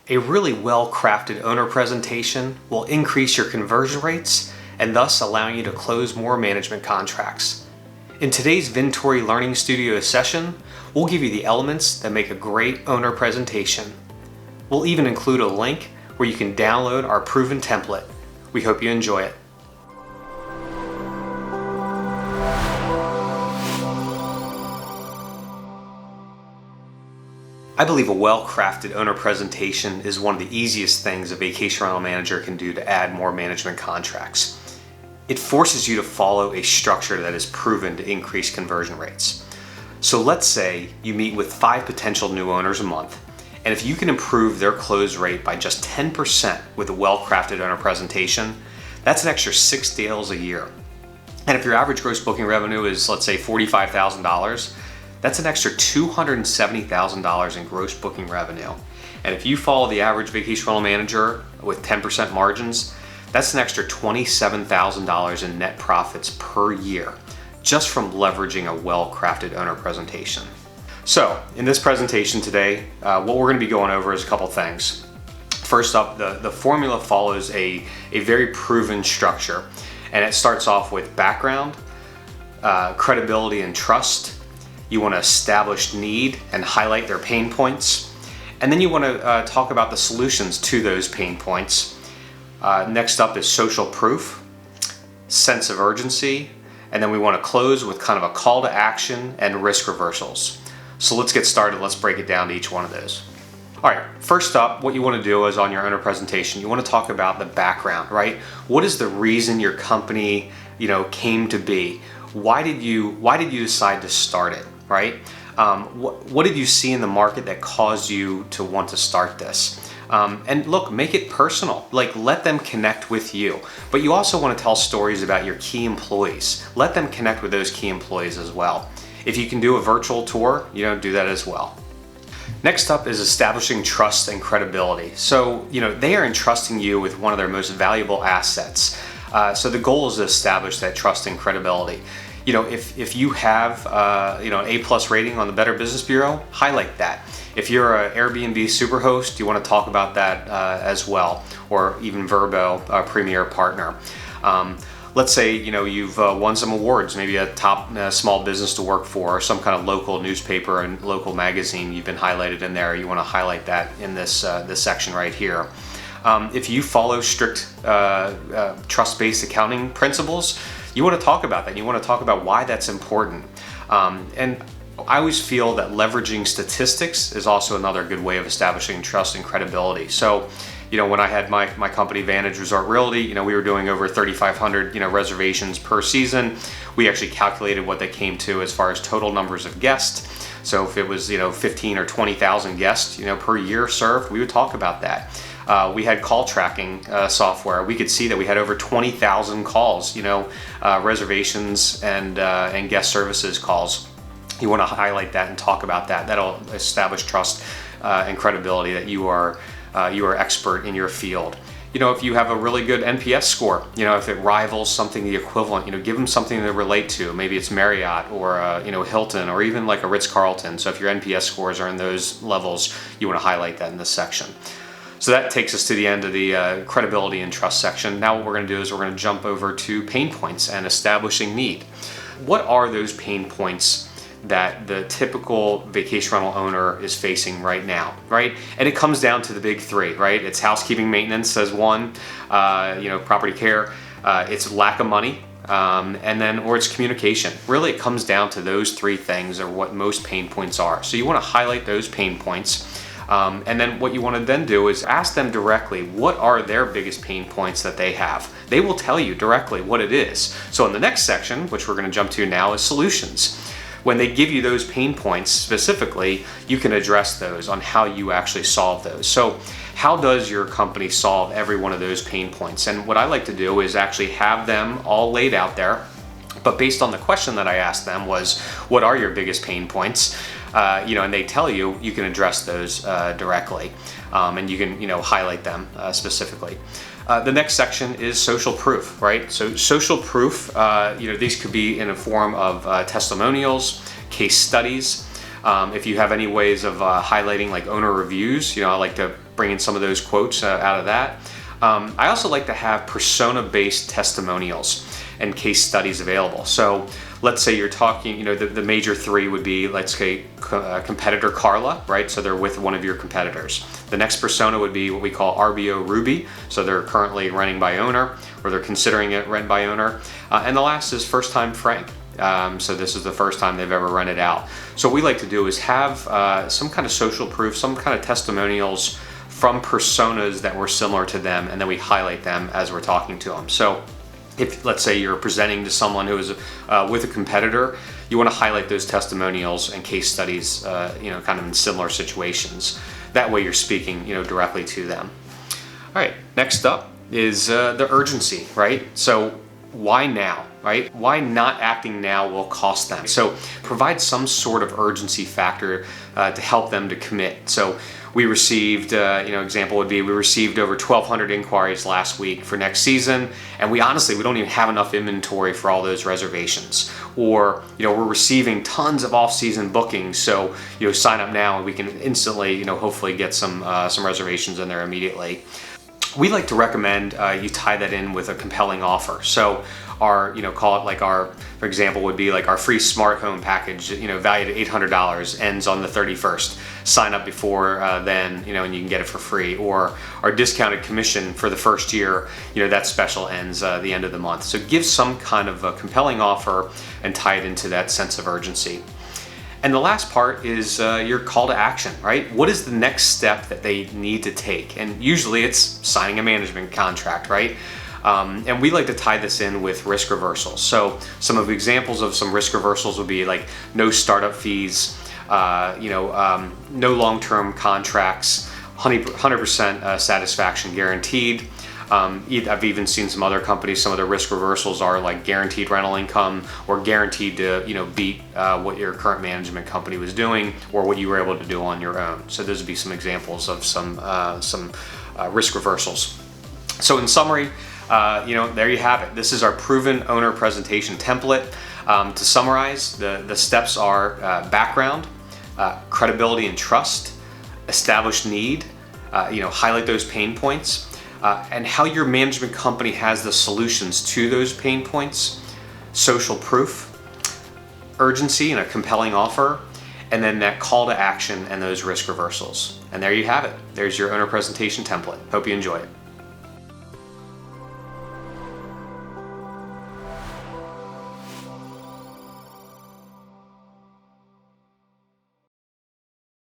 A really well-crafted owner presentation will increase your conversion rates and thus allowing you to close more management contracts. In today's Vintory Learning Studio session, we'll give you the elements that make a great owner presentation. We'll even include a link where you can download our proven template. We hope you enjoy it. I believe a well-crafted owner presentation is one of the easiest things a vacation rental manager can do to add more management contracts. It forces you to follow a structure that is proven to increase conversion rates. So let's say you meet with 5 potential new owners a month, and if you can improve their close rate by just 10% with a well-crafted owner presentation, that's an extra 6 deals a year. And if your average gross booking revenue is, let's say, $45,000, that's an extra $270,000 in gross booking revenue. And if you follow the average vacation rental manager with 10% margins, that's an extra $27,000 in net profits per year, just from leveraging a well-crafted owner presentation. So in this presentation today, what we're going to be going over is a couple things. First up, the formula follows a very proven structure, and it starts off with background, credibility and trust. You want to establish need and highlight their pain points. And then you want to talk about the solutions to those pain points. Next up is social proof, sense of urgency, and then we want to close with kind of a call to action and risk reversals. So let's get started. Let's break it down to each one of those. All right, first up, what you want to do is on your owner presentation, you want to talk about the background, right? What is the reason your company, came to be? Why did you decide to start it? Right? What did you see in the market that caused you to want to start this? And look, make it personal. Let them connect with you. But you also want to tell stories about your key employees. Let them connect with those key employees as well. If you can do a virtual tour, do that as well. Next up is establishing trust and credibility. So, they are entrusting you with one of their most valuable assets. So the goal is to establish that trust and credibility. If you have an A+ rating on the Better Business Bureau, highlight that. If you're an Airbnb superhost, you want to talk about that as well, or even Vrbo, a premier partner. Let's say you've won some awards, maybe a top small business to work for, or some kind of local newspaper and local magazine. You've been highlighted in there. You want to highlight that in this section right here. If you follow strict trust-based accounting principles, you want to talk about that. You want to talk about why that's important. And I always feel that leveraging statistics is also another good way of establishing trust and credibility. So, when I had my company Vantage Resort Realty, we were doing over 3,500 reservations per season. We actually calculated what they came to as far as total numbers of guests. So if it was 15 or 20,000 guests per year served, we would talk about that. We had call tracking software. We could see that we had over 20,000 calls, reservations and guest services calls. You want to highlight that and talk about that. That'll establish trust and credibility that you are expert in your field. If you have a really good NPS score, if it rivals something the equivalent, give them something to relate to. Maybe it's Marriott or Hilton or even like a Ritz-Carlton. So if your NPS scores are in those levels, you want to highlight that in this section. So that takes us to the end of the credibility and trust section. Now what we're going to do is we're going to jump over to pain points and establishing need. What are those pain points that the typical vacation rental owner is facing right now, right? And it comes down to the big 3, right? It's housekeeping maintenance as one, property care, it's lack of money, or it's communication. Really, it comes down to those 3 things are what most pain points are. So you want to highlight those pain points. And then what you want to then do is ask them directly, what are their biggest pain points that they have? They will tell you directly what it is. So in the next section, which we're going to jump to now, is solutions. When they give you those pain points specifically, you can address those on how you actually solve those. So how does your company solve every one of those pain points? And what I like to do is actually have them all laid out there. But based on the question that I asked them was, what are your biggest pain points? And they tell you, you can address those directly, and you can highlight them specifically. The next section is social proof, right? So social proof, these could be in a form of testimonials, case studies. If you have any ways of highlighting like owner reviews, I like to bring in some of those quotes out of that. I also like to have persona-based testimonials and case studies available. So let's say you're talking, the major three would be, let's say, competitor Carla, right? So they're with one of your competitors. The next persona would be what we call RBO Ruby. So they're currently renting by owner, or they're considering it rent by owner. And the last is first time Frank. So this is the first time they've ever rented out. So what we like to do is have some kind of social proof, some kind of testimonials from personas that were similar to them, and then we highlight them as we're talking to them. So if, let's say, you're presenting to someone who is with a competitor, you want to highlight those testimonials and case studies, kind of in similar situations. That way you're speaking, directly to them. All right, next up is the urgency, right? So why now, right? Why not acting now will cost them. So provide some sort of urgency factor to help them to commit. So we received, example would be, we received over 1,200 inquiries last week for next season, and we don't even have enough inventory for all those reservations. Or, we're receiving tons of off-season bookings, so, sign up now and we can instantly, hopefully get some reservations in there immediately. We like to recommend you tie that in with a compelling offer. So our, call it like our, for example, would be like our free smart home package, valued at $800, ends on the 31st. Sign up before then, and you can get it for free. Or our discounted commission for the first year, that special ends the end of the month. So give some kind of a compelling offer and tie it into that sense of urgency. And the last part is your call to action, right? What is the next step that they need to take? And usually it's signing a management contract, right? And we like to tie this in with risk reversals. So some of the examples of some risk reversals would be like no startup fees, no long-term contracts, 100% satisfaction guaranteed. I've even seen some other companies, some of the risk reversals are like guaranteed rental income, or guaranteed to beat what your current management company was doing or what you were able to do on your own. So those would be some examples of some risk reversals. So in summary, there you have it. This is our proven owner presentation template. To summarize, the steps are background, credibility and trust, established need, highlight those pain points, and how your management company has the solutions to those pain points, social proof, urgency and a compelling offer, and then that call to action and those risk reversals. And there you have it. There's your owner presentation template. Hope you enjoy it.